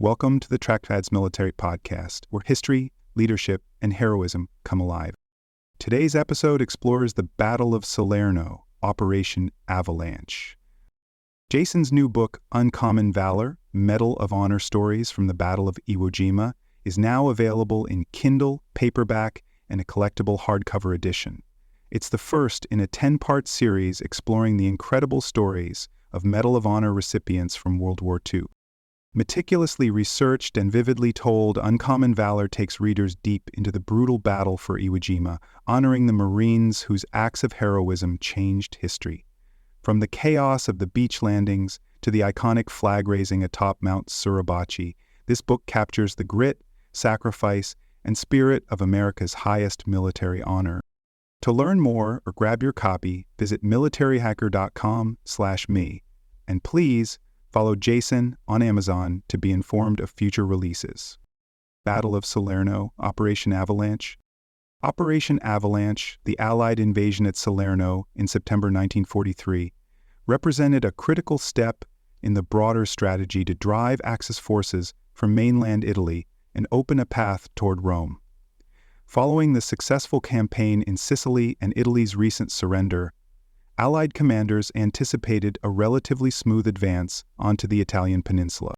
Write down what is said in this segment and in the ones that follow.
Welcome to the Trackpads Military Podcast, where history, leadership, and heroism come alive. Today's episode explores the Battle of Salerno, Operation Avalanche. Jason's new book, Uncommon Valor, Medal of Honor Stories from the Battle of Iwo Jima, is now available in Kindle, paperback, and a collectible hardcover edition. It's the first in a 10-part series exploring the incredible stories of Medal of Honor recipients from World War II. Meticulously researched and vividly told, Uncommon Valor takes readers deep into the brutal battle for Iwo Jima, honoring the Marines whose acts of heroism changed history. From the chaos of the beach landings to the iconic flag raising atop Mount Suribachi, this book captures the grit, sacrifice, and spirit of America's highest military honor. To learn more or grab your copy, visit militaryhacker.com/me. And please, follow Jason on Amazon to be informed of future releases. Battle of Salerno, Operation Avalanche. Operation Avalanche, the Allied invasion at Salerno in September 1943, represented a critical step in the broader strategy to drive Axis forces from mainland Italy and open a path toward Rome. Following the successful campaign in Sicily and Italy's recent surrender, Allied commanders anticipated a relatively smooth advance onto the Italian peninsula.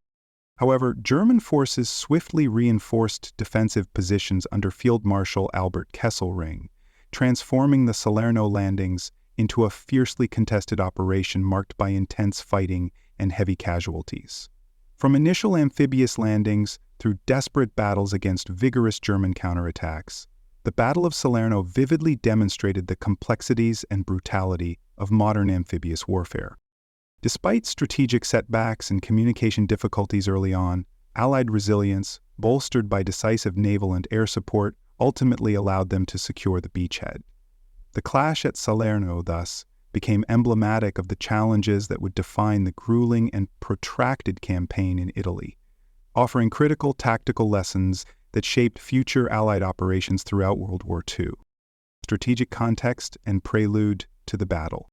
However, German forces swiftly reinforced defensive positions under Field Marshal Albert Kesselring, transforming the Salerno landings into a fiercely contested operation marked by intense fighting and heavy casualties. From initial amphibious landings through desperate battles against vigorous German counterattacks, the Battle of Salerno vividly demonstrated the complexities and brutality of modern amphibious warfare. Despite strategic setbacks and communication difficulties early on, Allied resilience, bolstered by decisive naval and air support, ultimately allowed them to secure the beachhead. The clash at Salerno, thus, became emblematic of the challenges that would define the grueling and protracted campaign in Italy, offering critical tactical lessons that shaped future Allied operations throughout World War II. Strategic context and prelude to the battle.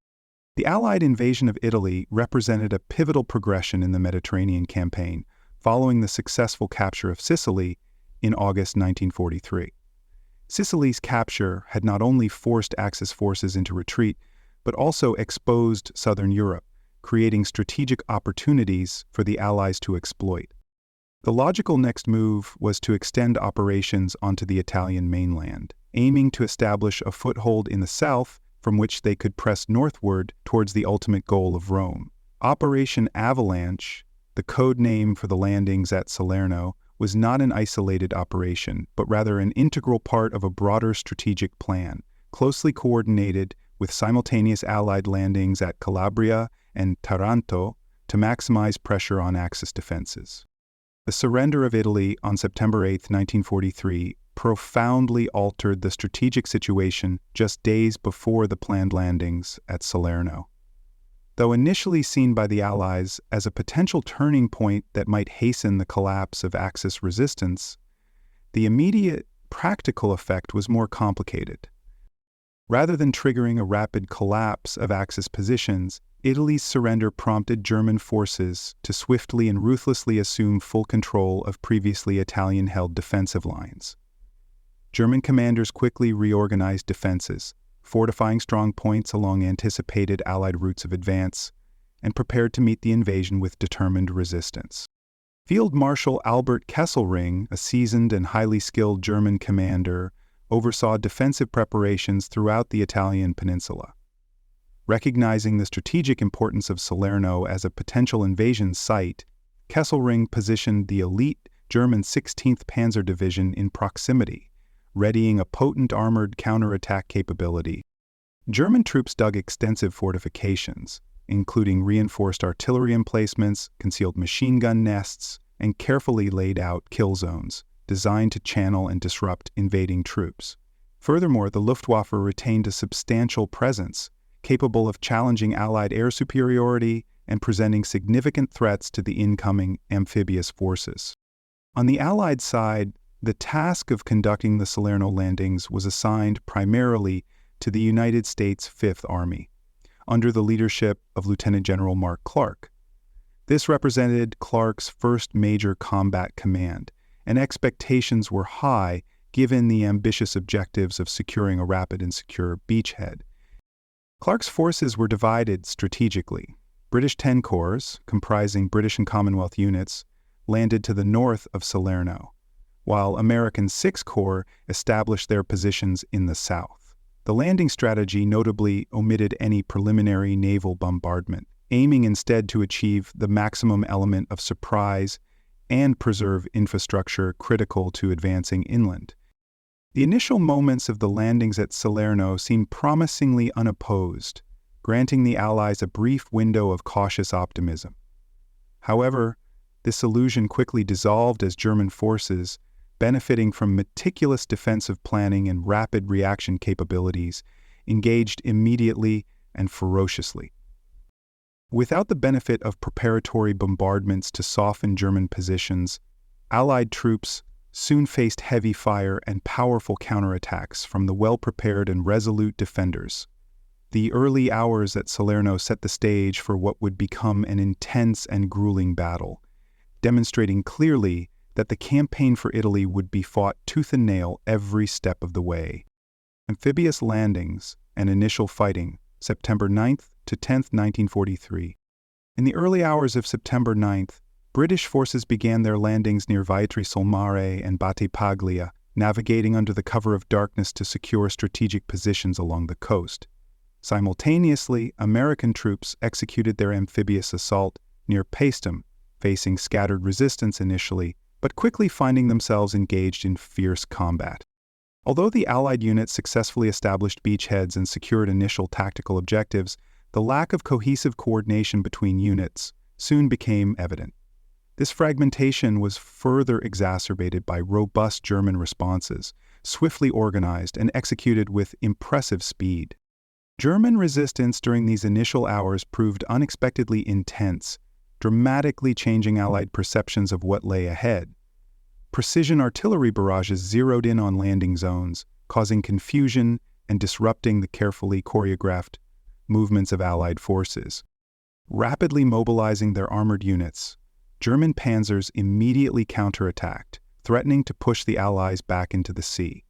The Allied invasion of Italy represented a pivotal progression in the Mediterranean campaign, following the successful capture of Sicily in August 1943. Sicily's capture had not only forced Axis forces into retreat, but also exposed southern Europe, creating strategic opportunities for the Allies to exploit. The logical next move was to extend operations onto the Italian mainland, aiming to establish a foothold in the south from which they could press northward towards the ultimate goal of Rome. Operation Avalanche, the code name for the landings at Salerno, was not an isolated operation, but rather an integral part of a broader strategic plan, closely coordinated with simultaneous Allied landings at Calabria and Taranto to maximize pressure on Axis defenses. The surrender of Italy on September 8, 1943, profoundly altered the strategic situation just days before the planned landings at Salerno. Though initially seen by the Allies as a potential turning point that might hasten the collapse of Axis resistance, the immediate practical effect was more complicated. Rather than triggering a rapid collapse of Axis positions, Italy's surrender prompted German forces to swiftly and ruthlessly assume full control of previously Italian-held defensive lines. German commanders quickly reorganized defenses, fortifying strong points along anticipated Allied routes of advance, and prepared to meet the invasion with determined resistance. Field Marshal Albert Kesselring, a seasoned and highly skilled German commander, oversaw defensive preparations throughout the Italian peninsula. Recognizing the strategic importance of Salerno as a potential invasion site, Kesselring positioned the elite German 16th Panzer Division in proximity, readying a potent armored counterattack capability. German troops dug extensive fortifications, including reinforced artillery emplacements, concealed machine gun nests, and carefully laid out kill zones, designed to channel and disrupt invading troops. Furthermore, the Luftwaffe retained a substantial presence, capable of challenging Allied air superiority and presenting significant threats to the incoming amphibious forces. On the Allied side, the task of conducting the Salerno landings was assigned primarily to the United States Fifth Army, under the leadership of Lieutenant General Mark Clark. This represented Clark's first major combat command, and expectations were high given the ambitious objectives of securing a rapid and secure beachhead. Clark's forces were divided strategically. British 10 corps, comprising British and Commonwealth units, landed to the north of Salerno, while American 6 Corps established their positions in the south. The landing strategy notably omitted any preliminary naval bombardment, aiming instead to achieve the maximum element of surprise and preserve infrastructure critical to advancing inland. The initial moments of the landings at Salerno seemed promisingly unopposed, granting the Allies a brief window of cautious optimism. However, this illusion quickly dissolved as German forces, benefiting from meticulous defensive planning and rapid reaction capabilities, engaged immediately and ferociously. Without the benefit of preparatory bombardments to soften German positions, Allied troops soon faced heavy fire and powerful counterattacks from the well-prepared and resolute defenders. The early hours at Salerno set the stage for what would become an intense and grueling battle, demonstrating clearly that the campaign for Italy would be fought tooth and nail every step of the way. Amphibious landings and initial fighting, September 9th to 10th, 1943. In the early hours of September 9th, British forces began their landings near Vitry sul Mare and Battipaglia, navigating under the cover of darkness to secure strategic positions along the coast. Simultaneously, American troops executed their amphibious assault near Paestum, facing scattered resistance initially, but quickly finding themselves engaged in fierce combat. Although the Allied units successfully established beachheads and secured initial tactical objectives, the lack of cohesive coordination between units soon became evident. This fragmentation was further exacerbated by robust German responses, swiftly organized and executed with impressive speed. German resistance during these initial hours proved unexpectedly intense, dramatically changing Allied perceptions of what lay ahead. Precision artillery barrages zeroed in on landing zones, causing confusion and disrupting the carefully choreographed movements of Allied forces. Rapidly mobilizing their armored units, German panzers immediately counterattacked, threatening to push the Allies back into the sea.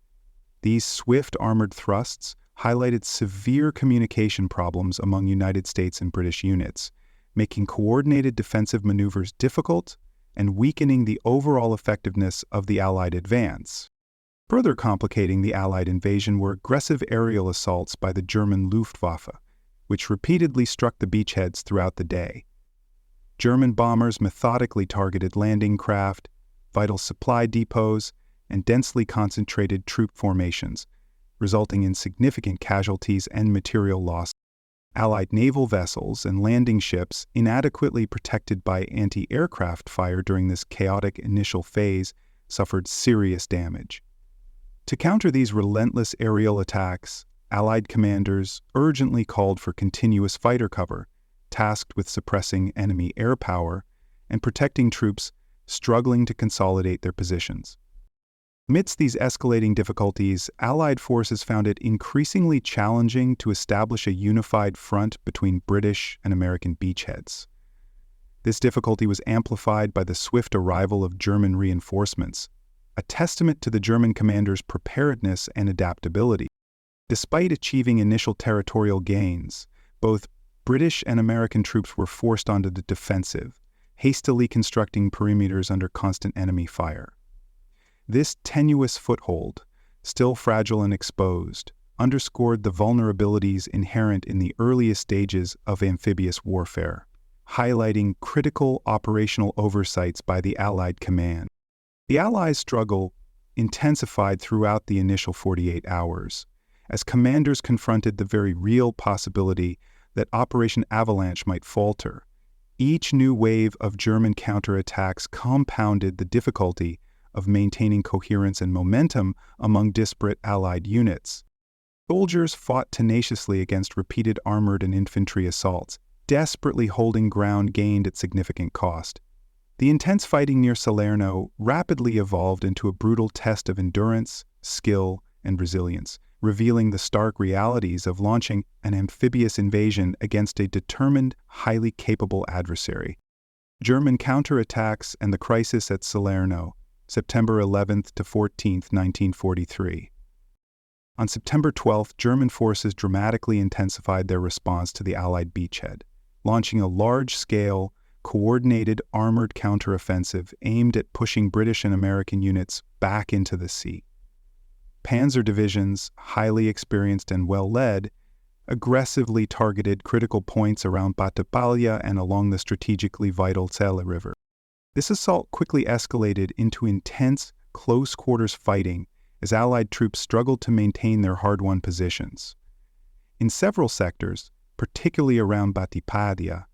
These swift armored thrusts highlighted severe communication problems among United States and British units, making coordinated defensive maneuvers difficult and weakening the overall effectiveness of the Allied advance. Further complicating the Allied invasion were aggressive aerial assaults by the German Luftwaffe, which repeatedly struck the beachheads throughout the day. German bombers methodically targeted landing craft, vital supply depots, and densely concentrated troop formations, resulting in significant casualties and material loss. Allied naval vessels and landing ships, inadequately protected by anti-aircraft fire during this chaotic initial phase, suffered serious damage. To counter these relentless aerial attacks, Allied commanders urgently called for continuous fighter cover, tasked with suppressing enemy air power and protecting troops struggling to consolidate their positions. Amidst these escalating difficulties, Allied forces found it increasingly challenging to establish a unified front between British and American beachheads. This difficulty was amplified by the swift arrival of German reinforcements, a testament to the German commanders' preparedness and adaptability. Despite achieving initial territorial gains, both British and American troops were forced onto the defensive, hastily constructing perimeters under constant enemy fire. This tenuous foothold, still fragile and exposed, underscored the vulnerabilities inherent in the earliest stages of amphibious warfare, highlighting critical operational oversights by the Allied command. The Allies' struggle intensified throughout the initial 48 hours, as commanders confronted the very real possibility that Operation Avalanche might falter. Each new wave of German counterattacks compounded the difficulty of maintaining coherence and momentum among disparate Allied units. Soldiers fought tenaciously against repeated armored and infantry assaults, desperately holding ground gained at significant cost. The intense fighting near Salerno rapidly evolved into a brutal test of endurance, skill, and resilience, revealing the stark realities of launching an amphibious invasion against a determined, highly capable adversary. German counterattacks and the crisis at Salerno, September 11th to 14th, 1943. On September 12th, German forces dramatically intensified their response to the Allied beachhead, launching a large-scale, coordinated armored counteroffensive aimed at pushing British and American units back into the sea. Panzer divisions, highly experienced and well-led, aggressively targeted critical points around Battipaglia and along the strategically vital Sele River. This assault quickly escalated into intense, close-quarters fighting as Allied troops struggled to maintain their hard-won positions. In several sectors, particularly around Battipaglia,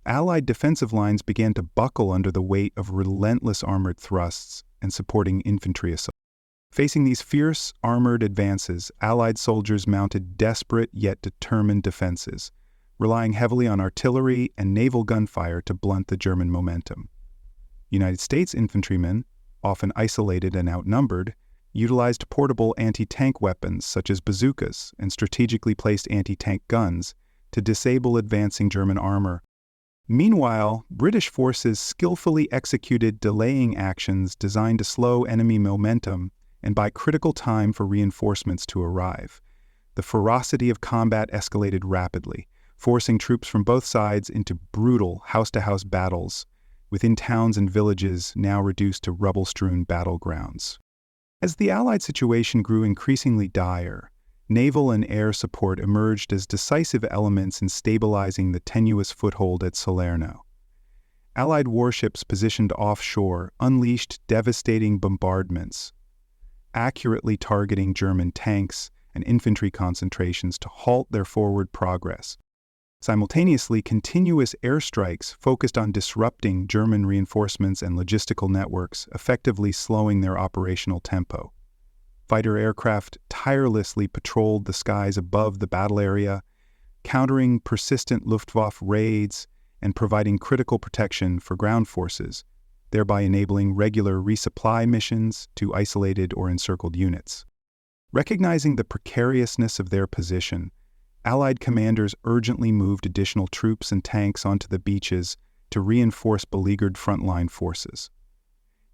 Allied defensive lines began to buckle under the weight of relentless armored thrusts and supporting infantry assaults. Facing these fierce, armored advances, Allied soldiers mounted desperate yet determined defenses, relying heavily on artillery and naval gunfire to blunt the German momentum. United States infantrymen, often isolated and outnumbered, utilized portable anti-tank weapons such as bazookas and strategically placed anti-tank guns to disable advancing German armor. Meanwhile, British forces skillfully executed delaying actions designed to slow enemy momentum and buy critical time for reinforcements to arrive. The ferocity of combat escalated rapidly, forcing troops from both sides into brutal house-to-house battles, within towns and villages now reduced to rubble-strewn battlegrounds. As the Allied situation grew increasingly dire, naval and air support emerged as decisive elements in stabilizing the tenuous foothold at Salerno. Allied warships positioned offshore unleashed devastating bombardments, accurately targeting German tanks and infantry concentrations to halt their forward progress. Simultaneously, continuous airstrikes focused on disrupting German reinforcements and logistical networks, effectively slowing their operational tempo. Fighter aircraft tirelessly patrolled the skies above the battle area, countering persistent Luftwaffe raids and providing critical protection for ground forces, thereby enabling regular resupply missions to isolated or encircled units. Recognizing the precariousness of their position, Allied commanders urgently moved additional troops and tanks onto the beaches to reinforce beleaguered frontline forces.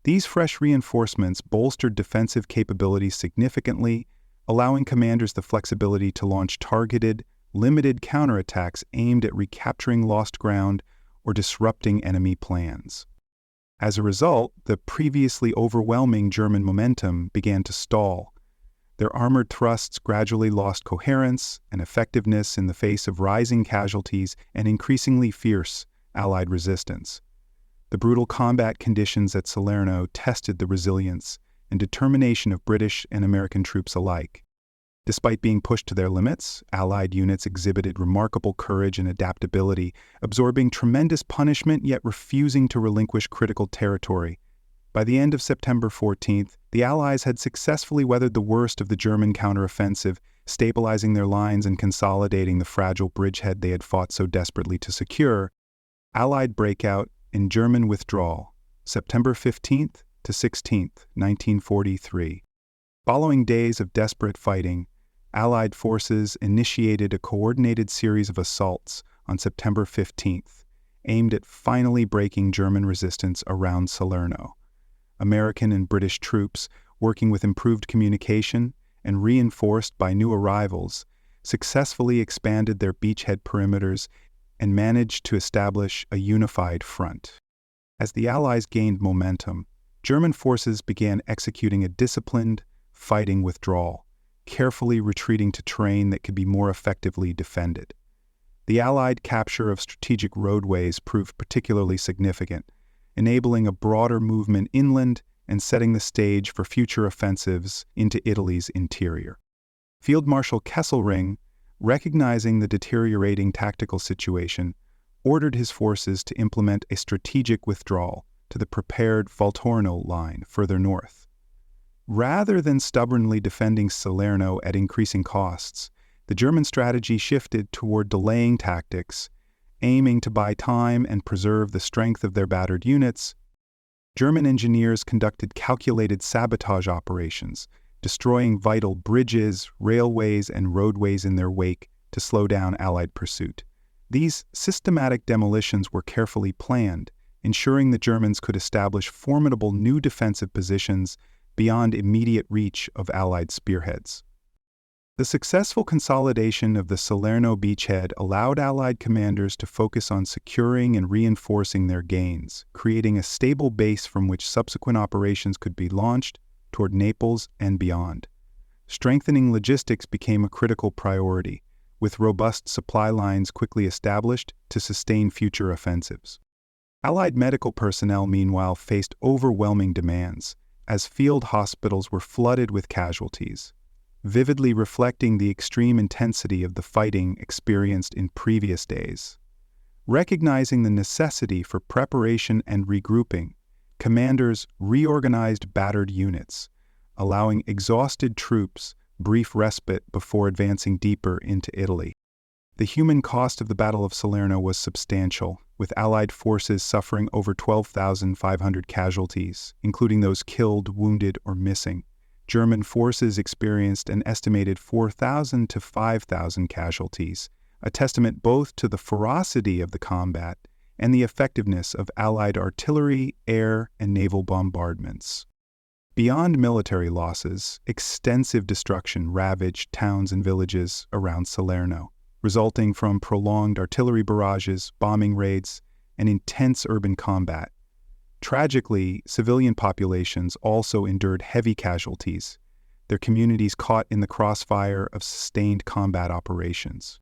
These fresh reinforcements bolstered defensive capabilities significantly, allowing commanders the flexibility to launch targeted, limited counterattacks aimed at recapturing lost ground or disrupting enemy plans. As a result, the previously overwhelming German momentum began to stall. Their armored thrusts gradually lost coherence and effectiveness in the face of rising casualties and increasingly fierce Allied resistance. The brutal combat conditions at Salerno tested the resilience and determination of British and American troops alike. Despite being pushed to their limits, Allied units exhibited remarkable courage and adaptability, absorbing tremendous punishment yet refusing to relinquish critical territory. By the end of September 14th, the Allies had successfully weathered the worst of the German counteroffensive, stabilizing their lines and consolidating the fragile bridgehead they had fought so desperately to secure. Allied breakout and German withdrawal, September 15th to 16th, 1943. Following days of desperate fighting, Allied forces initiated a coordinated series of assaults on September 15th, aimed at finally breaking German resistance around Salerno. American and British troops, working with improved communication and reinforced by new arrivals, successfully expanded their beachhead perimeters and managed to establish a unified front. As the Allies gained momentum, German forces began executing a disciplined, fighting withdrawal, carefully retreating to terrain that could be more effectively defended. The Allied capture of strategic roadways proved particularly significant, enabling a broader movement inland and setting the stage for future offensives into Italy's interior. Field Marshal Kesselring, recognizing the deteriorating tactical situation, ordered his forces to implement a strategic withdrawal to the prepared Volturno line further north. Rather than stubbornly defending Salerno at increasing costs, the German strategy shifted toward delaying tactics, aiming to buy time and preserve the strength of their battered units. German engineers conducted calculated sabotage operations, destroying vital bridges, railways, and roadways in their wake to slow down Allied pursuit. These systematic demolitions were carefully planned, ensuring the Germans could establish formidable new defensive positions beyond immediate reach of Allied spearheads. The successful consolidation of the Salerno beachhead allowed Allied commanders to focus on securing and reinforcing their gains, creating a stable base from which subsequent operations could be launched toward Naples and beyond. Strengthening logistics became a critical priority, with robust supply lines quickly established to sustain future offensives. Allied medical personnel, meanwhile, faced overwhelming demands, as field hospitals were flooded with casualties, vividly reflecting the extreme intensity of the fighting experienced in previous days. Recognizing the necessity for preparation and regrouping, commanders reorganized battered units, allowing exhausted troops brief respite before advancing deeper into Italy. The human cost of the Battle of Salerno was substantial, with Allied forces suffering over 12,500 casualties, including those killed, wounded, or missing. German forces experienced an estimated 4,000 to 5,000 casualties, a testament both to the ferocity of the combat and the effectiveness of Allied artillery, air, and naval bombardments. Beyond military losses, extensive destruction ravaged towns and villages around Salerno, resulting from prolonged artillery barrages, bombing raids, and intense urban combat. Tragically, civilian populations also endured heavy casualties, their communities caught in the crossfire of sustained combat operations.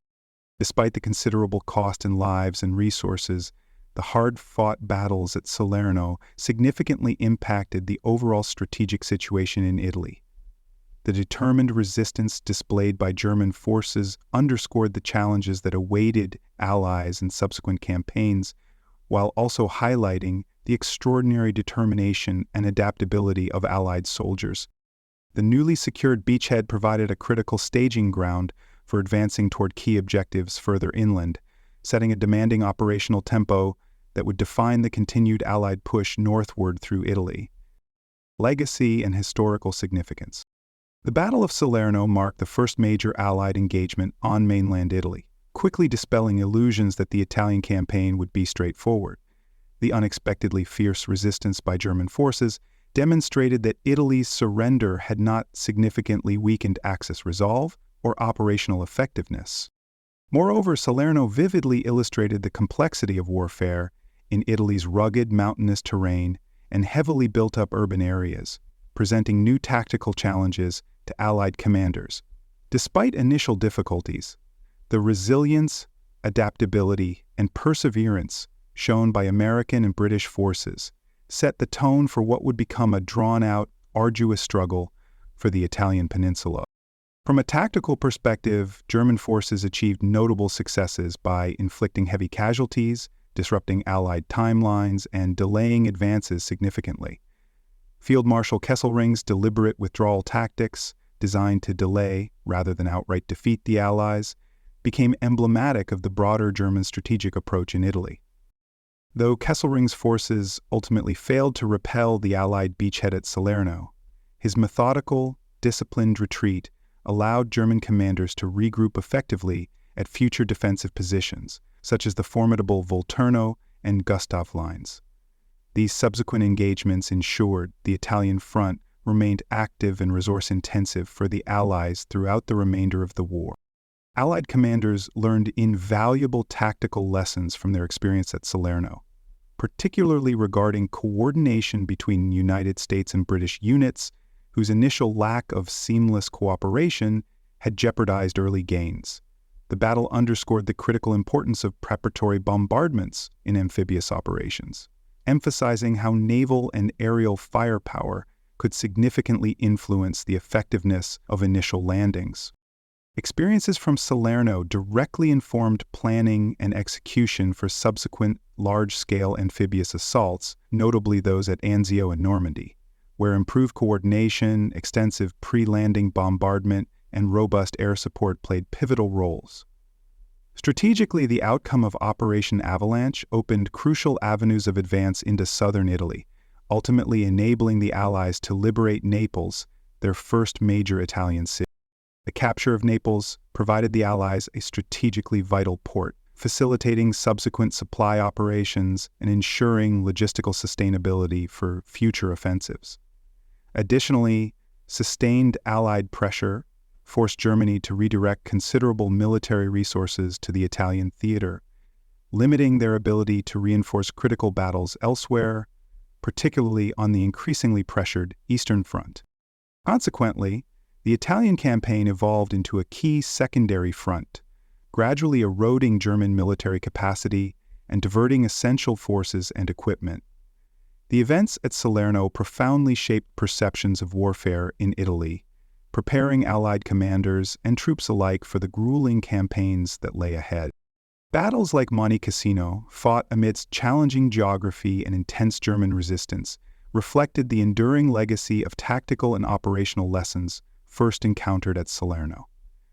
Despite the considerable cost in lives and resources, the hard-fought battles at Salerno significantly impacted the overall strategic situation in Italy. The determined resistance displayed by German forces underscored the challenges that awaited Allies in subsequent campaigns, while also highlighting the extraordinary determination and adaptability of Allied soldiers. The newly secured beachhead provided a critical staging ground for advancing toward key objectives further inland, setting a demanding operational tempo that would define the continued Allied push northward through Italy. Legacy and historical significance. The Battle of Salerno marked the first major Allied engagement on mainland Italy, quickly dispelling illusions that the Italian campaign would be straightforward. The unexpectedly fierce resistance by German forces demonstrated that Italy's surrender had not significantly weakened Axis resolve or operational effectiveness. Moreover, Salerno vividly illustrated the complexity of warfare in Italy's rugged mountainous terrain and heavily built-up urban areas, presenting new tactical challenges to Allied commanders. Despite initial difficulties, the resilience, adaptability, and perseverance shown by American and British forces set the tone for what would become a drawn-out, arduous struggle for the Italian peninsula. From a tactical perspective, German forces achieved notable successes by inflicting heavy casualties, disrupting Allied timelines, and delaying advances significantly. Field Marshal Kesselring's deliberate withdrawal tactics, designed to delay rather than outright defeat the Allies, became emblematic of the broader German strategic approach in Italy. Though Kesselring's forces ultimately failed to repel the Allied beachhead at Salerno, his methodical, disciplined retreat allowed German commanders to regroup effectively at future defensive positions, such as the formidable Volturno and Gustav lines. These subsequent engagements ensured the Italian front remained active and resource-intensive for the Allies throughout the remainder of the war. Allied commanders learned invaluable tactical lessons from their experience at Salerno, particularly regarding coordination between United States and British units, whose initial lack of seamless cooperation had jeopardized early gains. The battle underscored the critical importance of preparatory bombardments in amphibious operations, emphasizing how naval and aerial firepower could significantly influence the effectiveness of initial landings. Experiences from Salerno directly informed planning and execution for subsequent large-scale amphibious assaults, notably those at Anzio and Normandy, where improved coordination, extensive pre-landing bombardment, and robust air support played pivotal roles. Strategically, the outcome of Operation Avalanche opened crucial avenues of advance into southern Italy, ultimately enabling the Allies to liberate Naples, their first major Italian city. The capture of Naples provided the Allies a strategically vital port, facilitating subsequent supply operations and ensuring logistical sustainability for future offensives. Additionally, sustained Allied pressure forced Germany to redirect considerable military resources to the Italian theater, limiting their ability to reinforce critical battles elsewhere, particularly on the increasingly pressured Eastern Front. Consequently, the Italian campaign evolved into a key secondary front, gradually eroding German military capacity and diverting essential forces and equipment. The events at Salerno profoundly shaped perceptions of warfare in Italy, preparing Allied commanders and troops alike for the grueling campaigns that lay ahead. Battles like Monte Cassino, fought amidst challenging geography and intense German resistance, reflected the enduring legacy of tactical and operational lessons first encountered at Salerno.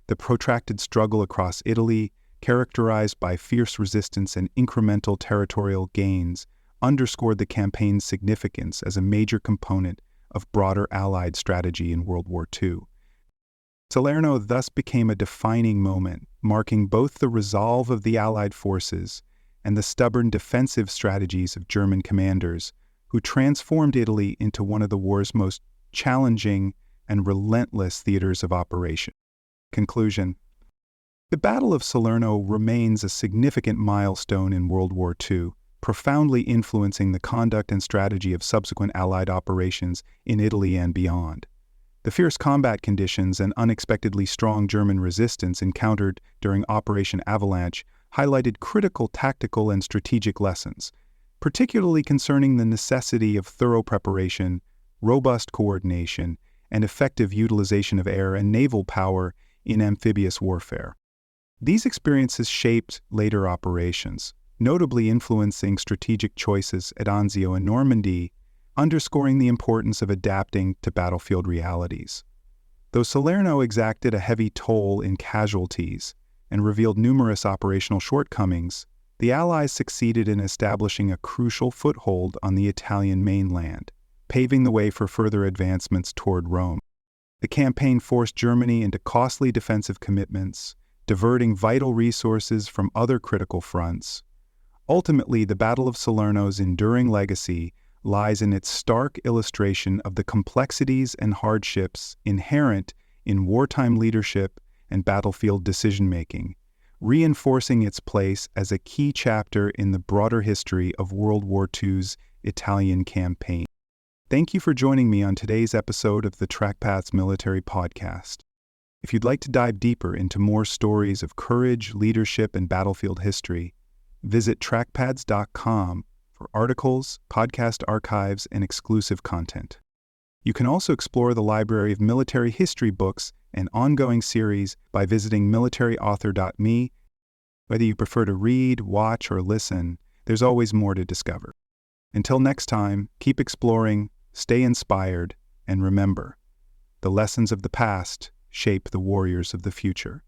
The protracted struggle across Italy, characterized by fierce resistance and incremental territorial gains, underscored the campaign's significance as a major component of broader Allied strategy in World War II. Salerno thus became a defining moment, marking both the resolve of the Allied forces and the stubborn defensive strategies of German commanders, who transformed Italy into one of the war's most challenging and relentless theaters of operation. Conclusion: the Battle of Salerno remains a significant milestone in World War II, profoundly influencing the conduct and strategy of subsequent Allied operations in Italy and beyond. The fierce combat conditions and unexpectedly strong German resistance encountered during Operation Avalanche highlighted critical tactical and strategic lessons, particularly concerning the necessity of thorough preparation, robust coordination, and effective utilization of air and naval power in amphibious warfare. These experiences shaped later operations, notably influencing strategic choices at Anzio and Normandy, underscoring the importance of adapting to battlefield realities. Though Salerno exacted a heavy toll in casualties and revealed numerous operational shortcomings, the Allies succeeded in establishing a crucial foothold on the Italian mainland, paving the way for further advancements toward Rome. The campaign forced Germany into costly defensive commitments, diverting vital resources from other critical fronts. Ultimately, the Battle of Salerno's enduring legacy lies in its stark illustration of the complexities and hardships inherent in wartime leadership and battlefield decision-making, reinforcing its place as a key chapter in the broader history of World War II's Italian campaign. Thank you for joining me on today's episode of the Trackpaths Military Podcast. If you'd like to dive deeper into more stories of courage, leadership, and battlefield history, visit trackpads.com for articles, podcast archives, and exclusive content. You can also explore the library of military history books and ongoing series by visiting militaryauthor.me. Whether you prefer to read, watch, or listen, there's always more to discover. Until next time, keep exploring, stay inspired, and remember, the lessons of the past shape the warriors of the future.